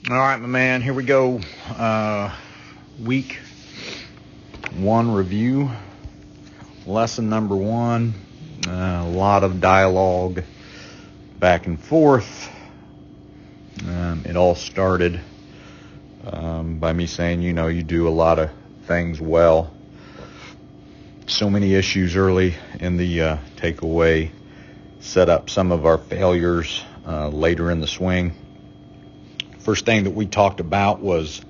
All right, my man, here we go. Week 1 review. Lesson number 1. A lot of dialogue back and forth. It all started by me saying, you do a lot of things well. So many issues early in the takeaway set up some of our failures later in the swing. First thing that we talked about was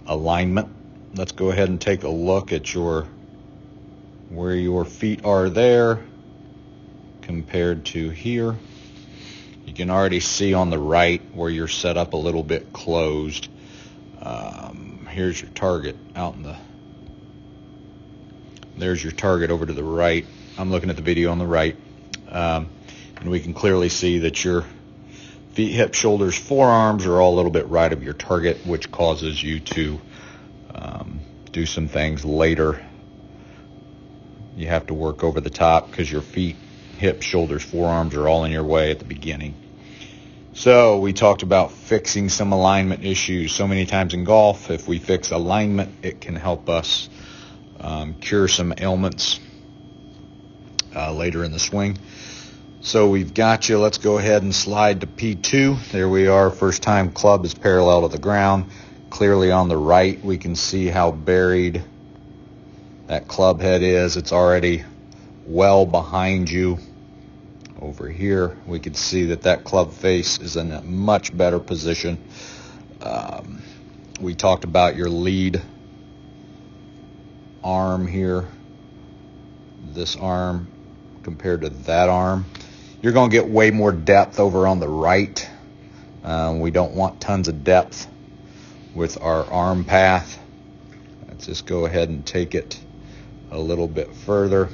alignment. Let's go ahead and take a look at where your feet are there compared to here. You can already see on the right where you're set up a little bit closed. Here's your target there's your target over to the right. I'm looking at the video on the right. And we can clearly see that your feet, hips, shoulders, forearms are all a little bit right of your target, which causes you to do some things later. You have to work over the top because your feet, hips, shoulders, forearms are all in your way at the beginning. So we talked about fixing some alignment issues. So many times in golf, if we fix alignment, it can help us cure some ailments later in the swing. So we've got you. Let's go ahead and slide to P2. There we are. First time club is parallel to the ground. Clearly on the right, we can see how buried that club head is. It's already well behind you. Over here, we can see that club face is in a much better position. We talked about your lead arm here. This arm compared to that arm. You're going to get way more depth over on the right. We don't want tons of depth with our arm path. Let's just go ahead and take it a little bit further.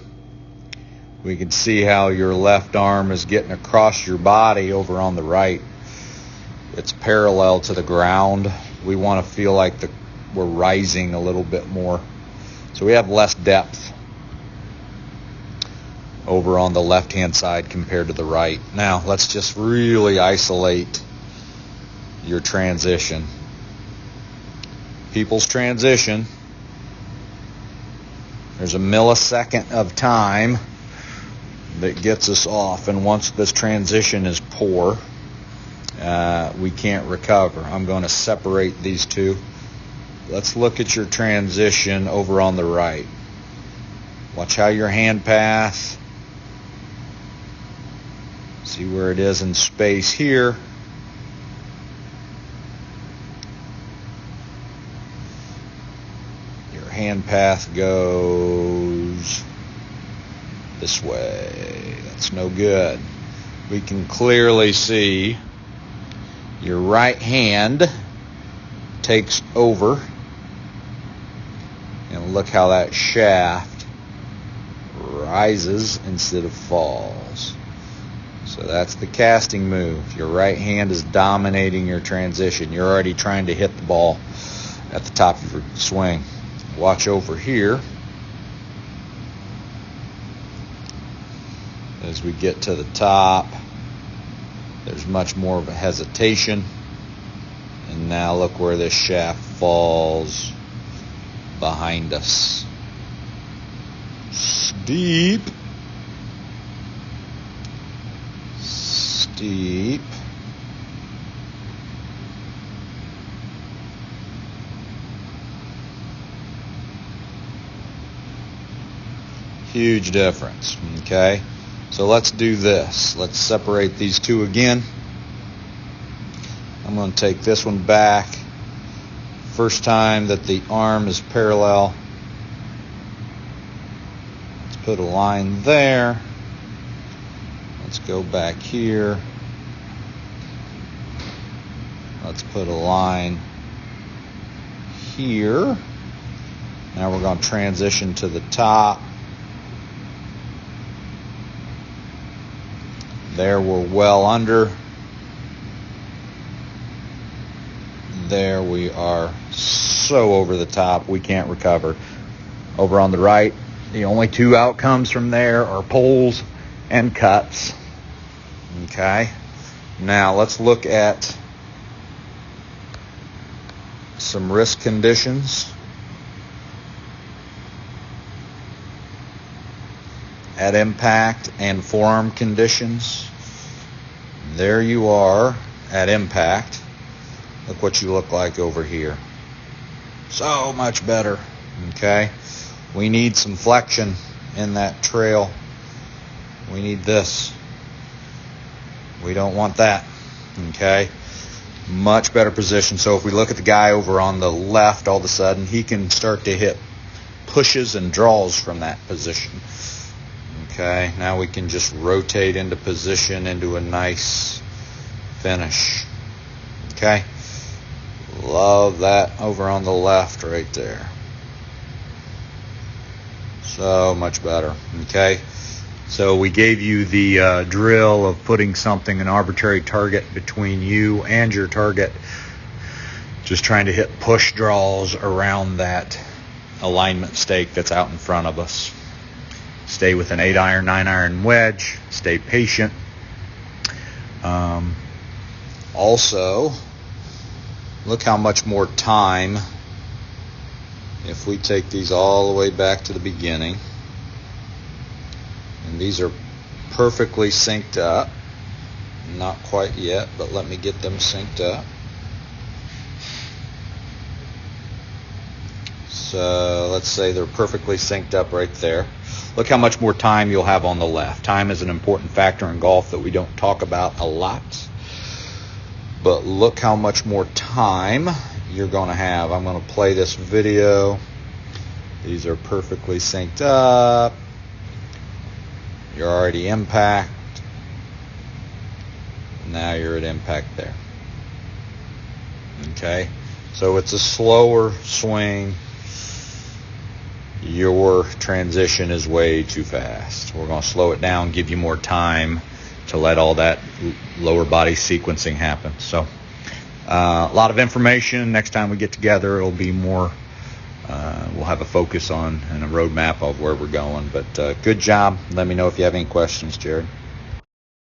We can see how your left arm is getting across your body over on the right. It's parallel to the ground. We want to feel like we're rising a little bit more. So we have less depth over on the left-hand side compared to the right. Now, let's just really isolate your transition. People's transition, there's a millisecond of time that gets us off, and once this transition is poor, we can't recover. I'm going to separate these two. Let's look at your transition over on the right. Watch how your hand path, see where it is in space here. Your hand path goes this way. That's no good. We can clearly see your right hand takes over. And look how that shaft rises instead of falls. So that's the casting move. Your right hand is dominating your transition. You're already trying to hit the ball at the top of your swing. Watch over here. As we get to the top, there's much more of a hesitation. And now look where this shaft falls behind us. Steep. Steep. Huge difference, okay? So let's do this. Let's separate these two again. I'm going to take this one back. First time that the arm is parallel. Let's put a line there. Let's go back here. Let's put a line here. Now we're going to transition to the top. There we're well under. There we are so over the top we can't recover. Over on the right, the only two outcomes from there are pulls and cuts. Okay. Now let's look at some wrist conditions. At impact and forearm conditions. There you are at impact. Look what you look like over here. So much better. Okay. We need some flexion in that trail. We need this. We don't want that. Okay. Much better position. So if we look at the guy over on the left, all of a sudden he can start to hit pushes and draws from that position. Okay, now we can just rotate into position into a nice finish. Okay, love that over on the left right there. So much better. Okay, so we gave you the drill of putting something, an arbitrary target between you and your target. Just trying to hit push draws around that alignment stake that's out in front of us. Stay with an 8-iron, 9-iron wedge. Stay patient. Also, look how much more time, if we take these all the way back to the beginning, and these are perfectly synced up. Not quite yet, but let me get them synced up. So let's say they're perfectly synced up right there. Look how much more time you'll have on the left. Time is an important factor in golf that we don't talk about a lot. But look how much more time you're going to have. I'm going to play this video. These are perfectly synced up. You're already impact. Now you're at impact there. Okay? So it's a slower swing. Your transition is way too fast. We're going to slow it down, give you more time to let all that lower body sequencing happen. So a lot of information. Next time we get together, it'll be more, we'll have a focus on and a roadmap of where we're going. But good job. Let me know if you have any questions, Jared.